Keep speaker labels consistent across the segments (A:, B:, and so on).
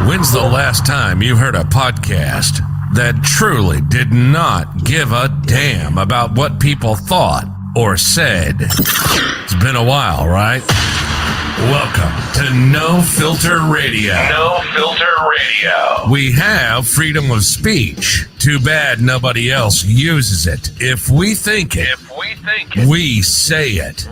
A: When's the last time you heard a podcast that truly did not give a damn about what people thought or said? It's been a while, right? Welcome to No Filter Radio. No Filter Radio. We have freedom of speech. Too bad nobody else uses it. If we think it, we say it.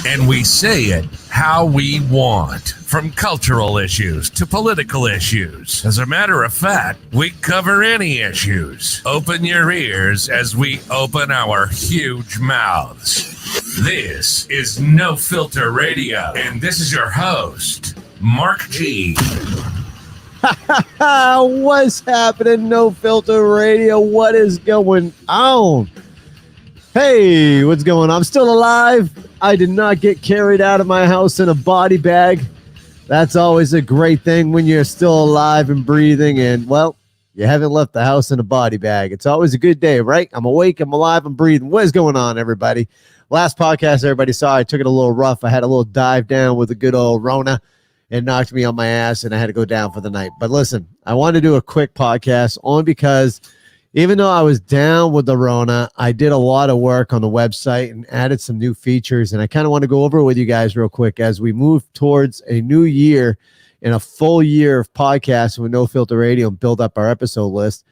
A: And we say it how we want, from cultural issues to political issues. As a matter of fact, we cover any issues. Open your ears as we open our huge mouths. This is No Filter Radio, and this is your host, Mark G.
B: What's happening, No Filter Radio? What is going on? Hey, what's going on? I'm still alive. I did not get carried out of my house in a body bag. That's always a great thing when you're still alive and breathing, and, well, you haven't left the house in a body bag. It's always a good day, right? I'm awake, I'm alive, I'm breathing. What is going on, everybody? Last podcast, everybody saw, I took it a little rough. I had a little dive down with a good old Rona. It knocked me on my ass, and I had to go down for the night. But listen, I want to do a quick podcast only because even though I was down with the Rona, I did a lot of work on the website and added some new features. And I kind of want to go over it with you guys real quick as we move towards a new year and a full year of podcasts with No Filter Radio and build up our episode list.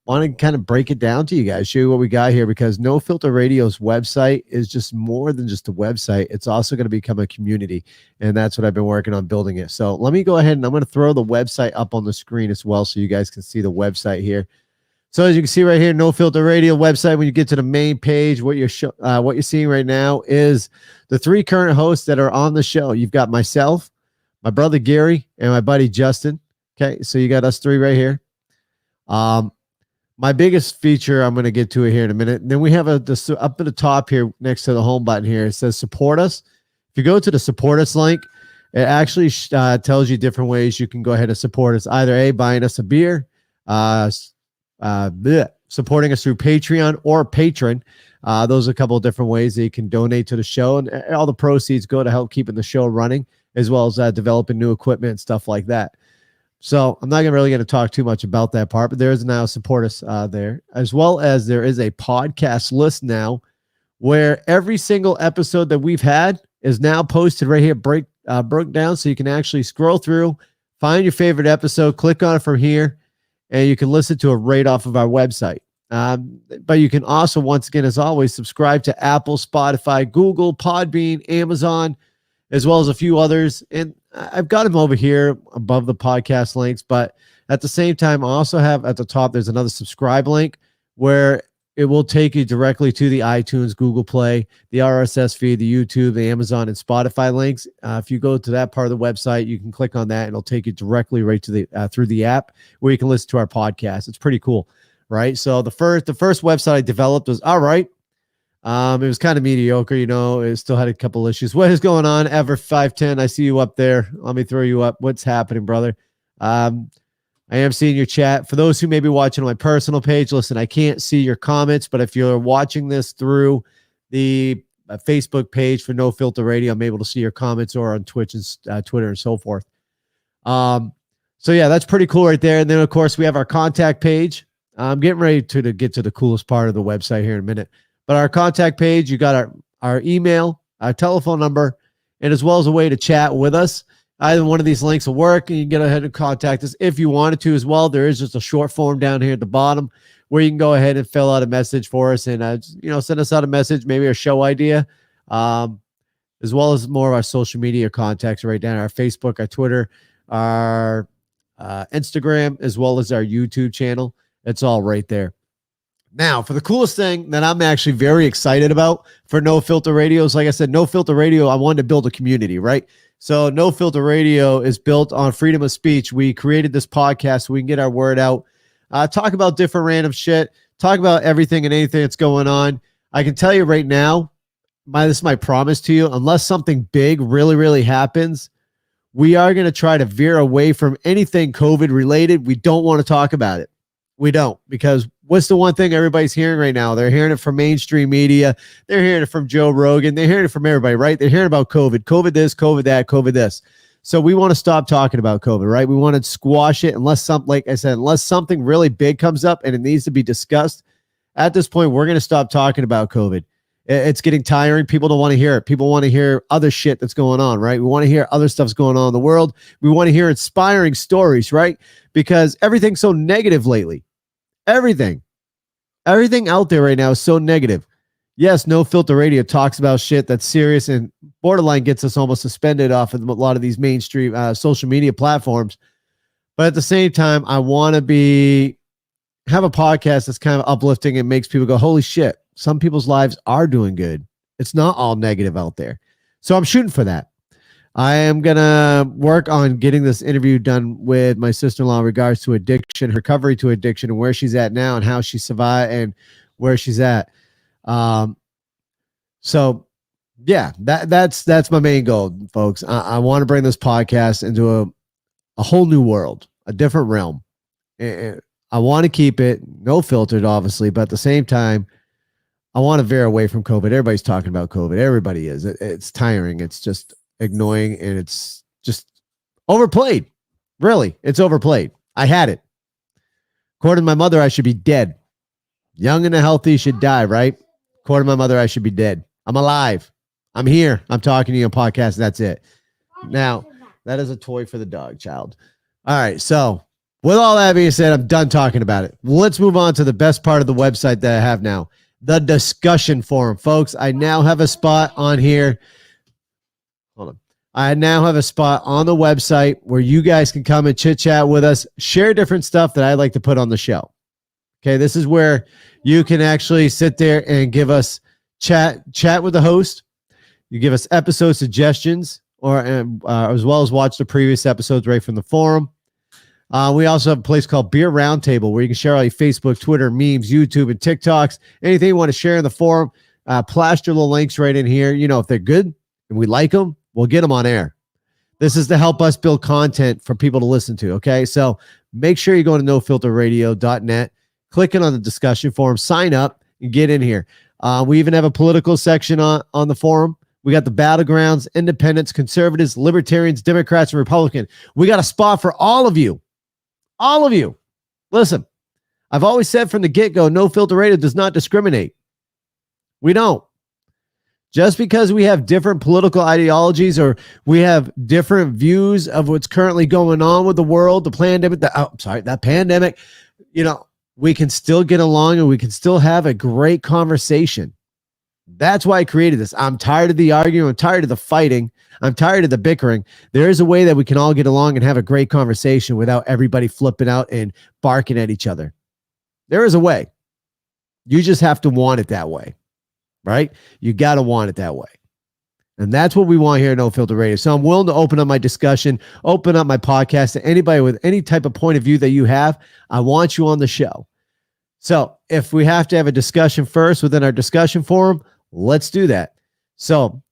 B: Want to kind of break it down to you guys, show you what we got here, because No Filter Radio's website is just more than just a website. It's also going to become a community, and that's what I've been working on building it. So let me go ahead and I'm going to throw the website up on the screen as well so you guys can see the website here. So as you can see right here, No Filter Radio website, when you get to the main page, what you're seeing right now is the three current hosts that are on the show. You've got myself, my brother Gary, and my buddy Justin. Okay, so you got us three right here. My biggest feature, I'm going to get to it here in a minute. And then we have up at the top here next to the home button here, it says support us. If you go to the support us link, it actually tells you different ways you can go ahead and support us. Either A, buying us a beer, supporting us through Patreon or Patron. Those are a couple of different ways that you can donate to the show. And all the proceeds go to help keeping the show running, as well as developing new equipment and stuff like that. So I'm not really going to talk too much about that part, but there is now support us there, as well as there is a podcast list now where every single episode that we've had is now posted right here, broke down, so you can actually scroll through, find your favorite episode, click on it from here, and you can listen to it right off of our website. But you can also, once again, as always, subscribe to Apple, Spotify, Google, Podbean, Amazon, as well as a few others. And I've got them over here above the podcast links, but at the same time, I also have at the top, there's another subscribe link where it will take you directly to the iTunes, Google Play, the RSS feed, the YouTube, the Amazon, and Spotify links. If you go to that part of the website, you can click on that and it'll take you directly right to the through the app where you can listen to our podcast. It's pretty cool, right? So the first website I developed was all right. It was kind of mediocre, it still had a couple issues. What is going on? Ever 510, I see you up there. Let me throw you up. What's happening, brother? I am seeing your chat. For those who may be watching on my personal page, listen, I can't see your comments, but if you're watching this through the Facebook page for No Filter Radio, I'm able to see your comments, or on Twitch and Twitter and so forth. So yeah, that's pretty cool right there. And then of course we have our contact page. I'm getting ready to get to the coolest part of the website here in a minute. But our contact page, you got our email, our telephone number, and as well as a way to chat with us. Either one of these links will work, and you can get ahead and contact us if you wanted to as well. There is just a short form down here at the bottom where you can go ahead and fill out a message for us and, send us out a message, maybe a show idea, as well as more of our social media contacts right down, our Facebook, our Twitter, our Instagram, as well as our YouTube channel. It's all right there. Now, for the coolest thing that I'm actually very excited about for No Filter Radio is, like I said, No Filter Radio, I wanted to build a community, right? So No Filter Radio is built on freedom of speech. We created this podcast so we can get our word out, talk about different random shit, talk about everything and anything that's going on. I can tell you right now, this is my promise to you, unless something big really, really happens, we are going to try to veer away from anything COVID related. We don't want to talk about it. We don't, because what's the one thing everybody's hearing right now? They're hearing it from mainstream media. They're hearing it from Joe Rogan. They're hearing it from everybody, right? They're hearing about COVID this, COVID that, COVID this. So we want to stop talking about COVID, right? We want to squash it unless unless something really big comes up and it needs to be discussed. At this point, we're going to stop talking about COVID. It's getting tiring. People don't want to hear it. People want to hear other shit that's going on, right? We want to hear other stuff's going on in the world. We want to hear inspiring stories, right? Because everything's so negative lately. Everything out there right now is so negative. Yes, No Filter Radio talks about shit that's serious and borderline gets us almost suspended off of a lot of these mainstream social media platforms. But at the same time, I want to have a podcast that's kind of uplifting and makes people go, holy shit, some people's lives are doing good. It's not all negative out there. So I'm shooting for that. I am going to work on getting this interview done with my sister-in-law in regards to addiction, recovery to addiction, and where she's at now and how she survived and where she's at. So yeah, that's my main goal, folks. I want to bring this podcast into a whole new world, a different realm. And I want to keep it no filtered, obviously, but at the same time, I want to veer away from COVID. Everybody's talking about COVID. Everybody is. It's tiring. It's just annoying, and it's just overplayed. Really, it's overplayed. I had it. According to my mother, I should be dead. Young and healthy should die, right? According to my mother, I should be dead. I'm alive. I'm here. I'm talking to you on podcast. That's it. Now, that is a toy for the dog, child. All right. So with all that being said, I'm done talking about it. Let's move on to the best part of the website that I have now, the discussion forum. Folks, I now have a spot on here. Hold on. I now have a spot on the website where you guys can come and chit chat with us, share different stuff that I like to put on the show. Okay. This is where you can actually sit there and give us chat with the host. You give us episode suggestions or as well as watch the previous episodes right from the forum. We also have a place called Beer Roundtable where you can share all your Facebook, Twitter, memes, YouTube, and TikToks. Anything you want to share in the forum, plaster little links right in here. You know, if they're good and we like them, we'll get them on air. This is to help us build content for people to listen to, okay? So make sure you go to nofilterradio.net, click it on the discussion forum, sign up, and get in here. We even have a political section on the forum. We got the battlegrounds, independents, conservatives, libertarians, Democrats, and Republicans. We got a spot for all of you. All of you. Listen, I've always said from the get-go, No Filter Radio does not discriminate. We don't. Just because we have different political ideologies or we have different views of what's currently going on with the world, the pandemic, that pandemic, you know, we can still get along and we can still have a great conversation. That's why I created this. I'm tired of the arguing. I'm tired of the fighting. I'm tired of the bickering. There is a way that we can all get along and have a great conversation without everybody flipping out and barking at each other. There is a way. You just have to want it that way, right? You got to want it that way. And that's what we want here at No Filter Radio. So I'm willing to open up my discussion, open up my podcast to anybody with any type of point of view that you have. I want you on the show. So if we have to have a discussion first within our discussion forum, let's do that. So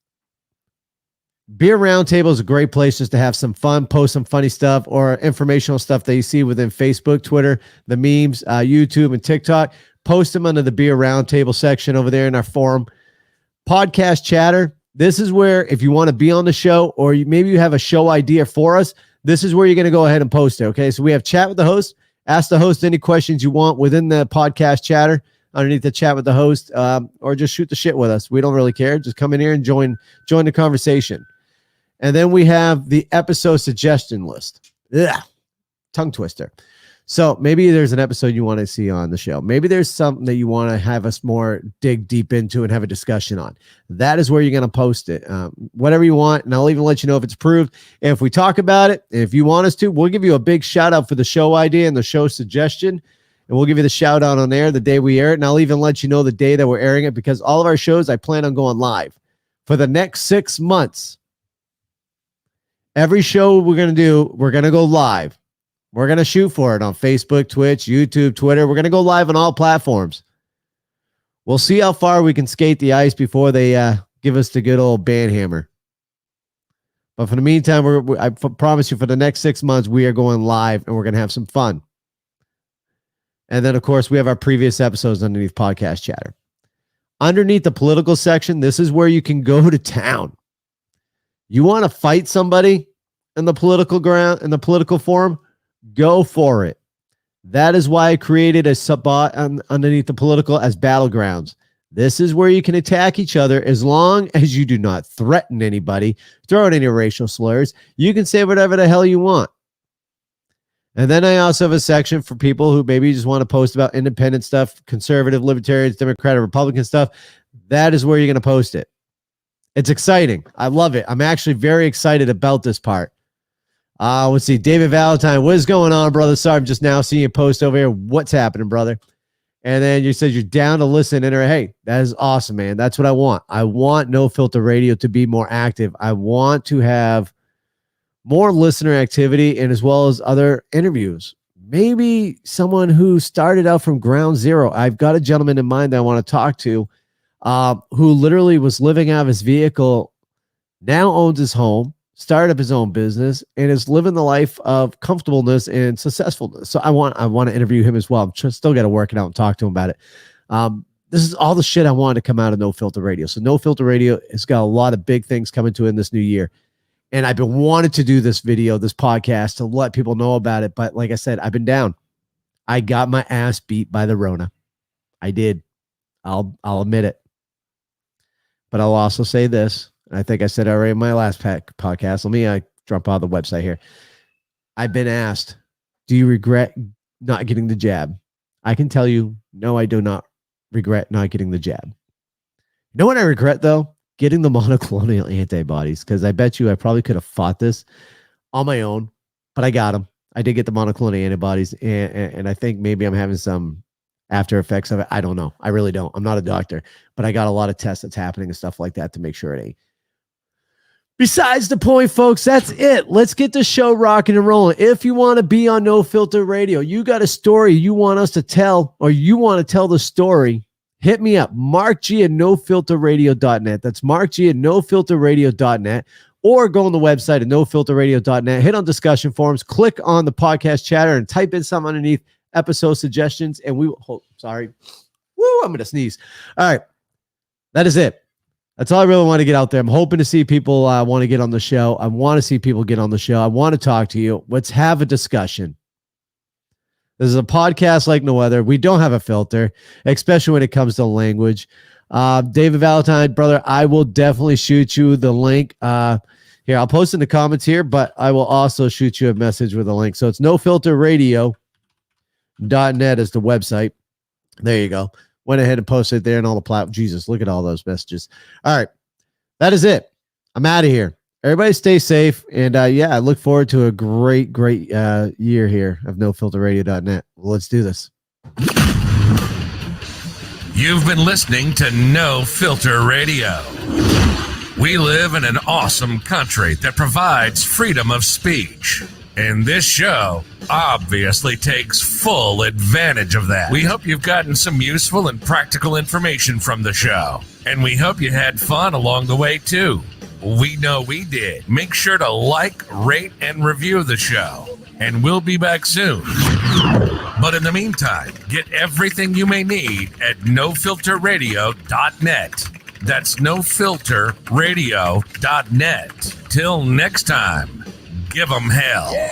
B: Beer Roundtable is a great place just to have some fun, post some funny stuff or informational stuff that you see within Facebook, Twitter, the memes, YouTube, and TikTok. Post them under the Beer Roundtable section over there in our forum. Podcast Chatter. This is where if you want to be on the show or maybe you have a show idea for us, this is where you're going to go ahead and post it. Okay, so we have chat with the host. Ask the host any questions you want within the podcast chatter underneath the chat with the host, or just shoot the shit with us. We don't really care. Just come in here and join the conversation. And then we have the episode suggestion list. Ugh, tongue twister. So maybe there's an episode you want to see on the show. Maybe there's something that you want to have us more dig deep into and have a discussion on. That is where you're going to post it. Whatever you want, and I'll even let you know if it's approved. And if we talk about it, if you want us to, we'll give you a big shout out for the show idea and the show suggestion. And we'll give you the shout out on air the day we air it. And I'll even let you know the day that we're airing it because all of our shows, I plan on going live for the next 6 months. Every show we're going to do, we're going to go live. We're going to shoot for it on Facebook, Twitch, YouTube, Twitter. We're going to go live on all platforms. We'll see how far we can skate the ice before they give us the good old band hammer. But for the meantime, I promise you for the next 6 months, we are going live and we're going to have some fun. And then, of course, we have our previous episodes underneath Podcast Chatter. Underneath the political section, this is where you can go to town. You want to fight somebody? in the political ground, in the political forum, go for it. That is why I created a spot underneath the political as battlegrounds. This is where you can attack each other as long as you do not threaten anybody, throw out any racial slurs. You can say whatever the hell you want. And then I also have a section for people who maybe just want to post about independent stuff, conservative, libertarians, Democratic, Republican stuff. That is where you're going to post it. It's exciting. I love it. I'm actually very excited about this part. Let's see. David Valentine, what is going on, brother? Sorry, I'm just now seeing you post over here. What's happening, brother? And then you said you're down to listen. And hey, that is awesome, man. That's what I want. I want No Filter Radio to be more active. I want to have more listener activity and as well as other interviews. Maybe someone who started out from ground zero. I've got a gentleman in mind that I want to talk to who literally was living out of his vehicle, now owns his home, started up his own business, and is living the life of comfortableness and successfulness. So I want to interview him as well. I'm still got to work it out and talk to him about it. This is all the shit I wanted to come out of No Filter Radio. So No Filter Radio has got a lot of big things coming to it in this new year. And I've been wanting to do this video, this podcast, to let people know about it. But like I said, I've been down. I got my ass beat by the Rona. I did. I'll admit it. But I'll also say this. I think I said already in my last podcast. Let me jump on the website here. I've been asked, do you regret not getting the jab? I can tell you, no, I do not regret not getting the jab. You know what I regret, though? Getting the monoclonal antibodies, because I bet you I probably could have fought this on my own, but I got them. I did get the monoclonal antibodies, and I think maybe I'm having some after effects of it. I don't know. I really don't. I'm not a doctor, but I got a lot of tests that's happening and stuff like that to make sure it ain't. Besides the point, folks, that's it. Let's get the show rocking and rolling. If you want to be on No Filter Radio, you got a story you want us to tell, or you want to tell the story, hit me up, Mark G at nofilterradio.net. That's Mark G at nofilterradio.net, or go on the website at nofilterradio.net, hit on discussion forums, click on the podcast chatter, and type in something underneath episode suggestions, and we will, I'm going to sneeze. All right, that is it. That's all I really want to get out there. I'm hoping to see people want to get on the show. I want to see people get on the show. I want to talk to you. Let's have a discussion. This is a podcast like no other. We don't have a filter, especially when it comes to language. David Valentine, brother, I will definitely shoot you the link. Here, I'll post in the comments here, but I will also shoot you a message with a link. So it's nofilterradio.net is the website. There you go. Went ahead and posted it there and all the platforms. Jesus, look at all those messages. All right. That is it. I'm out of here. Everybody stay safe. And I look forward to a great year here of nofilterradio.net. Well, let's do this.
A: You've been listening to No Filter Radio. We live in an awesome country that provides freedom of speech. And this show obviously takes full advantage of that. We hope you've gotten some useful and practical information from the show. And we hope you had fun along the way, too. We know we did. Make sure to like, rate, and review the show. And we'll be back soon. But in the meantime, get everything you may need at nofilterradio.net. That's nofilterradio.net. Till next time. Give them hell. Yeah.